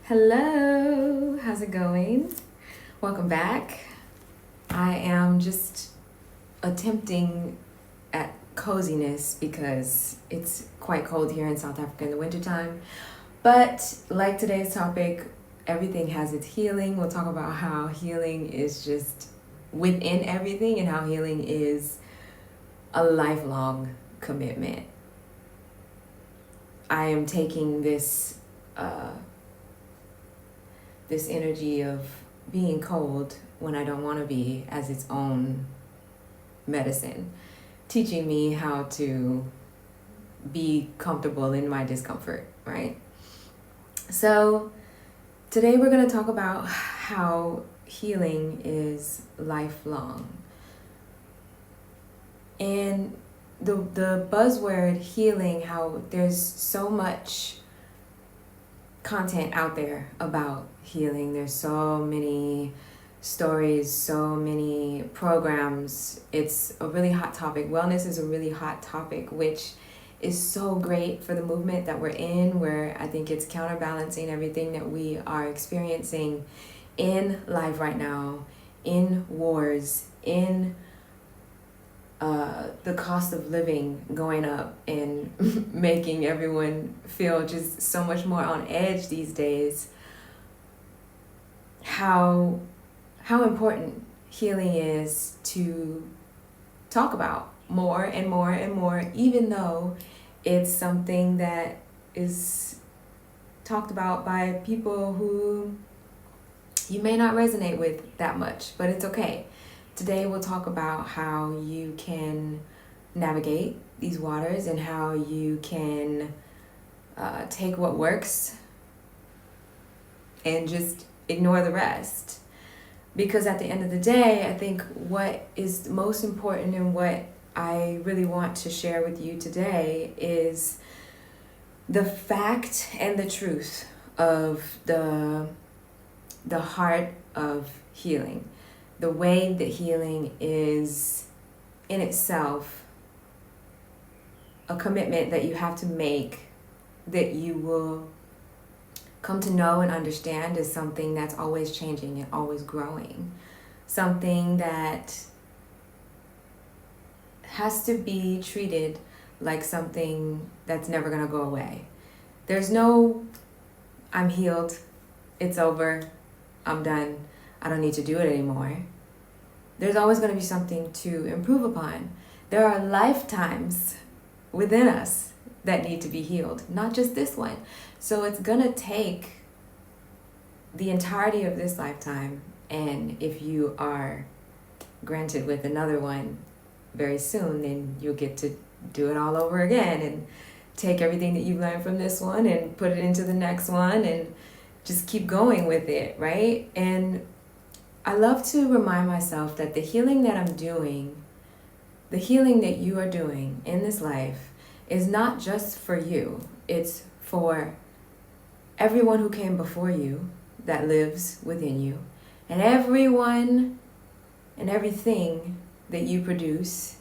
Hello, how's it going? Welcome back. I am just attempting at coziness because it's quite cold here in South Africa in the wintertime. But like today's topic, everything has its healing. We'll talk about how healing is just within everything and how healing is a lifelong commitment. I am taking this energy of being cold when I don't want to be as its own medicine, teaching me how to be comfortable in my discomfort, right? So today we're going to talk about how healing is lifelong. And the buzzword healing, how there's so much content out there about healing. There's so many stories, so many programs. It's a really hot topic. Wellness is a really hot topic, which is so great for the movement that we're in, where I think it's counterbalancing everything that we are experiencing in life right now, in wars, in the cost of living going up and making everyone feel just so much more on edge these days. How important healing is to talk about more and more and more, even though it's something that is talked about by people who you may not resonate with that much, but it's okay. Today we'll talk about how you can navigate these waters and how you can take what works and just ignore the rest. Because at the end of the day, I think what is most important and what I really want to share with you today is the fact and the truth of the heart of healing. The way that healing is in itself a commitment that you have to make, that you will come to know and understand is something that's always changing and always growing. Something that has to be treated like something that's never going to go away. There's no, I'm healed, it's over, I'm done, I don't need to do it anymore. There's always going to be something to improve upon. There are lifetimes within us that need to be healed, not just this one. So it's going to take the entirety of this lifetime, and if you are granted with another one very soon, then you'll get to do it all over again and take everything that you've learned from this one and put it into the next one and just keep going with it, right? And I love to remind myself that the healing that I'm doing, the healing that you are doing in this life is not just for you. It's for everyone who came before you that lives within you, and everyone and everything that you produce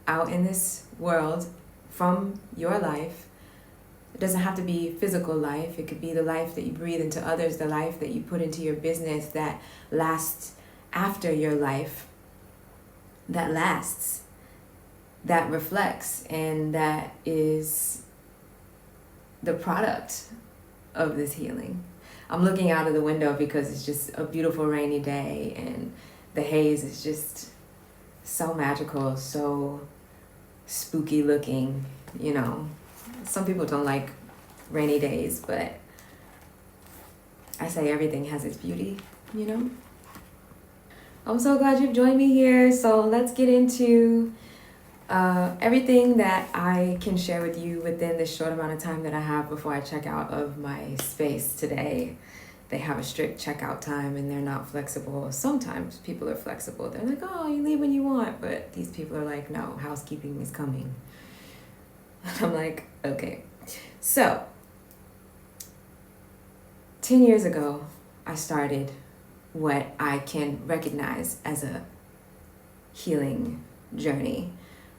out in this world from your life. It doesn't have to be physical life. It could be the life that you breathe into others, the life that you put into your business that lasts after your life, that lasts, that reflects, and that is the product of this healing. I'm looking out of the window because it's just a beautiful rainy day and the haze is just so magical, so spooky looking, you know. Some people don't like rainy days, but I say everything has its beauty, you know? I'm so glad you've joined me here. So let's get into everything that I can share with you within this short amount of time that I have before I check out of my space today. They have a strict checkout time and they're not flexible. Sometimes people are flexible. They're like, oh, you leave when you want. But these people are like, no, housekeeping is coming. I'm like, okay. So, 10 years ago, I started what I can recognize as a healing journey,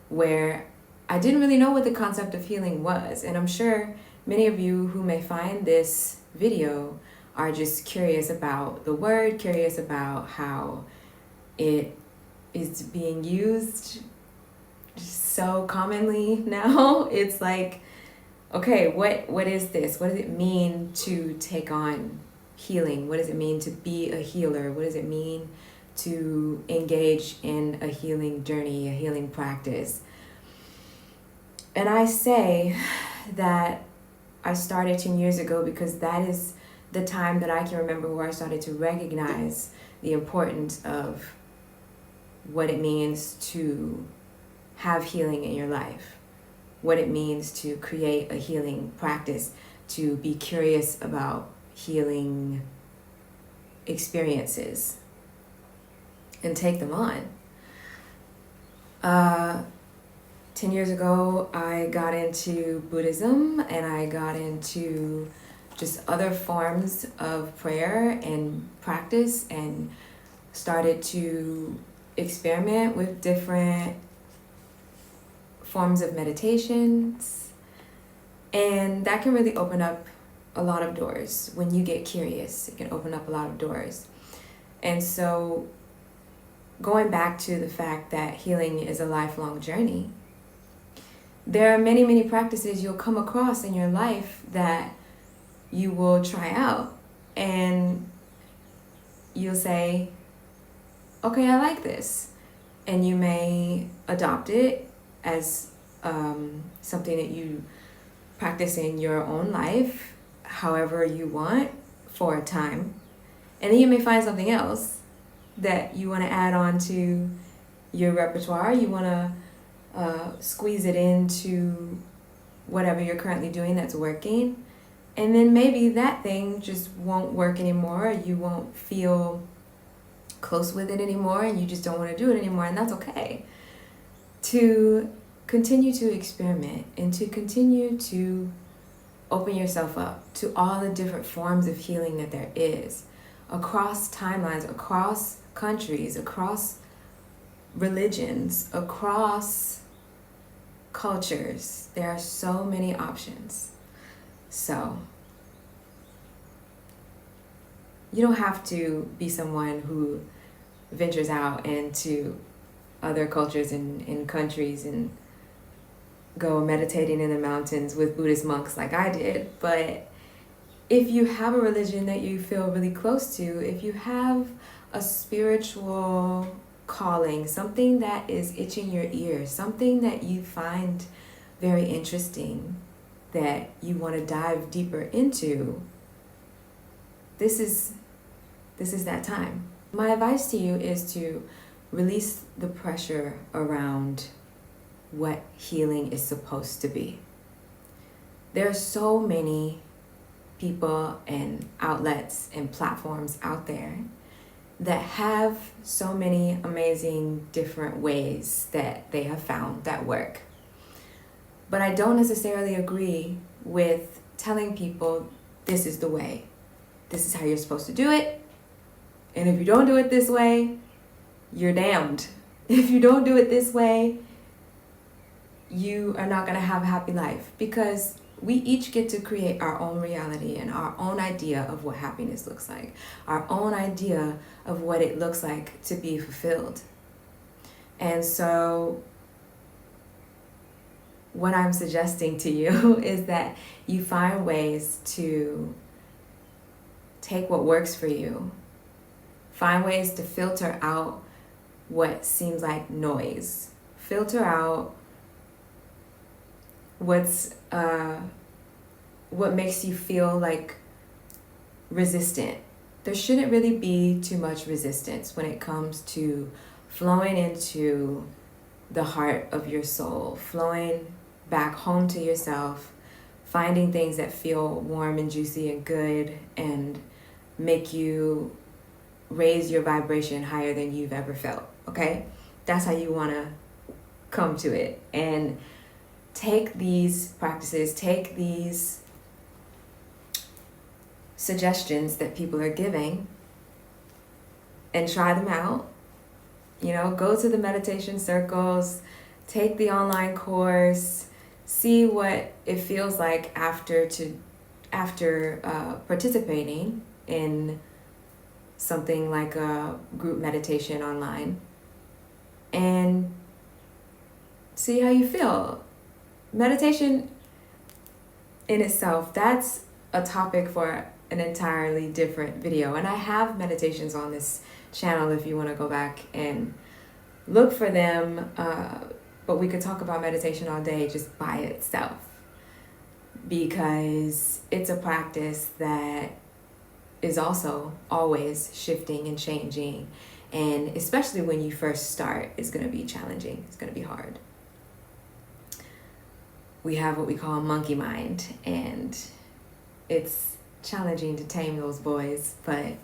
where I didn't really know what the concept of healing was. And I'm sure many of you who may find this video are just curious about the word, curious about how it is being used so commonly now. It's like, okay, what is this? What does it mean to take on healing? What does it mean to be a healer? What does it mean to engage in a healing journey, a healing practice? And I say that I started 10 years ago because that is the time that I can remember where I started to recognize the importance of what it means to have healing in your life, what it means to create a healing practice, to be curious about healing experiences and take them on. 10 years ago, I got into Buddhism, and I got into just other forms of prayer and practice, and started to experiment with different forms of meditations. And that can really open up a lot of doors. When you get curious, it can open up a lot of doors. And so going back to the fact that healing is a lifelong journey, there are many, many practices you'll come across in your life that you will try out, and you'll say, okay, I like this. And you may adopt it as something that you practice in your own life, however you want, for a time. And then you may find something else that you want to add on to your repertoire. You want to squeeze it into whatever you're currently doing that's working. And then maybe that thing just won't work anymore. You won't feel close with it anymore, and you just don't want to do it anymore, and that's okay. To continue to experiment and to continue to open yourself up to all the different forms of healing that there is across timelines, across countries, across religions, across cultures. There are so many options. So you don't have to be someone who ventures out into other cultures and countries and go meditating in the mountains with Buddhist monks like I did. But if you have a religion that you feel really close to, if you have a spiritual calling, something that is itching your ear, something that you find very interesting, that you want to dive deeper into, this is that time. My advice to you is to release the pressure around what healing is supposed to be. There are so many people and outlets and platforms out there that have so many amazing different ways that they have found that work. But I don't necessarily agree with telling people this is the way. This is how you're supposed to do it. And if you don't do it this way, you're damned. If you don't do it this way, you are not going to have a happy life, because we each get to create our own reality and our own idea of what happiness looks like, our own idea of what it looks like to be fulfilled. And so what I'm suggesting to you is that you find ways to take what works for you, find ways to filter out what seems like noise, filter out what makes you feel like resistant. There shouldn't really be too much resistance when it comes to flowing into the heart of your soul, flowing back home to yourself, finding things that feel warm and juicy and good and make you raise your vibration higher than you've ever felt, okay? That's how you want to come to it. And take these practices, take these suggestions that people are giving and try them out. You know, go to the meditation circles, take the online course, see what it feels like after participating, in something like a group meditation online and see how you feel. Meditation in itself, that's a topic for an entirely different video. And I have meditations on this channel if you want to go back and look for them. But we could talk about meditation all day just by itself, because it's a practice that is also always shifting and changing. And especially when you first start, it's going to be challenging. It's going to be hard. We have what we call monkey mind, and it's challenging to tame those boys. But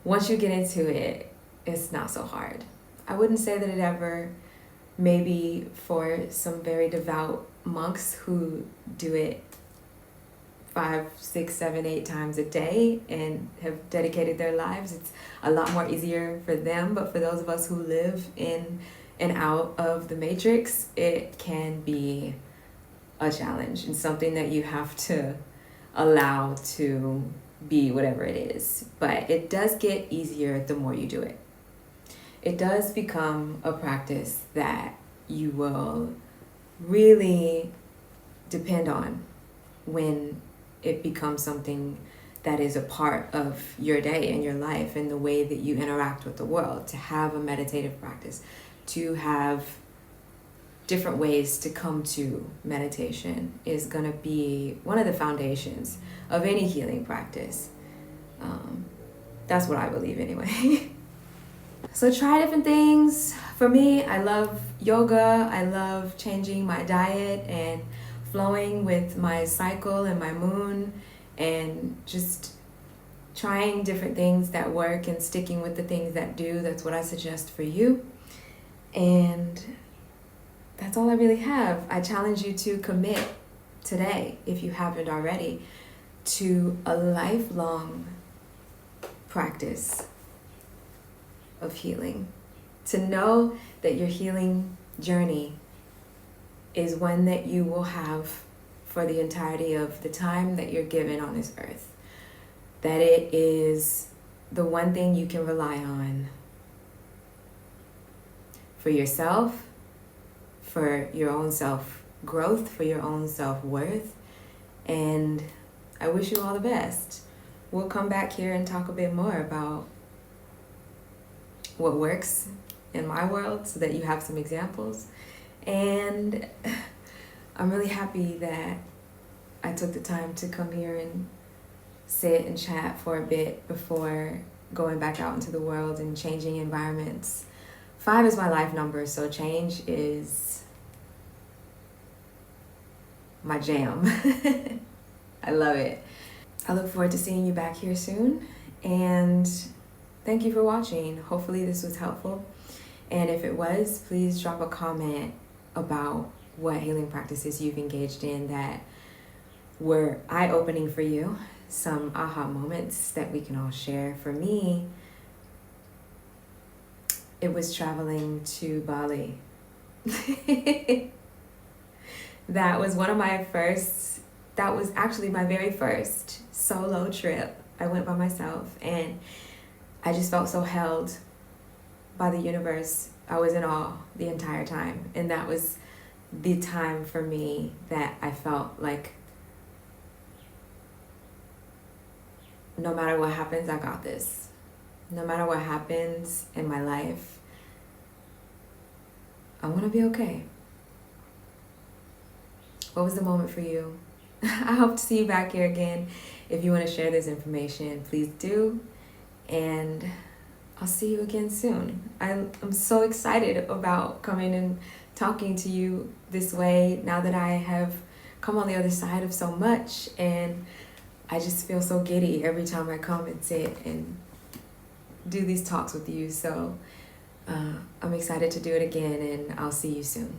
once you get into it, it's not so hard. I wouldn't say that it ever, maybe for some very devout monks who do it 5, 6, 7, 8 times a day and have dedicated their lives, it's a lot more easier for them. But for those of us who live in and out of the matrix, it can be a challenge and something that you have to allow to be whatever it is. But it does get easier the more you do it. It does become a practice that you will really depend on when it becomes something that is a part of your day and your life and the way that you interact with the world. To have a meditative practice, to have different ways to come to meditation is going to be one of the foundations of any healing practice. That's what I believe anyway. So try different things. For me, I love yoga. I love changing my diet and flowing with my cycle and my moon, and just trying different things that work and sticking with the things that do. That's what I suggest for you. And that's all I really have. I challenge you to commit today, if you haven't already, to a lifelong practice of healing. To know that your healing journey is one that you will have for the entirety of the time that you're given on this earth. That it is the one thing you can rely on for yourself, for your own self-growth, for your own self-worth. And I wish you all the best. We'll come back here and talk a bit more about what works in my world so that you have some examples. And I'm really happy that I took the time to come here and sit and chat for a bit before going back out into the world and changing environments. 5 is my life number, so change is my jam. I love it. I look forward to seeing you back here soon, and thank you for watching. Hopefully this was helpful, and if it was, please drop a comment about what healing practices you've engaged in that were eye-opening for you, some aha moments that we can all share. For me, it was traveling to Bali. That was that was actually my very first solo trip. I went by myself, and I just felt so held by the universe. I was in awe the entire time, and that was the time for me that I felt like no matter what happens, I got this. No matter what happens in my life, I'm gonna be okay. What was the moment for you? I hope to see you back here again. If you want to share this information, please do. And I'll see you again soon. I'm so excited about coming and talking to you this way now that I have come on the other side of so much, and I just feel so giddy every time I come and sit and do these talks with you. So I'm excited to do it again, and I'll see you soon.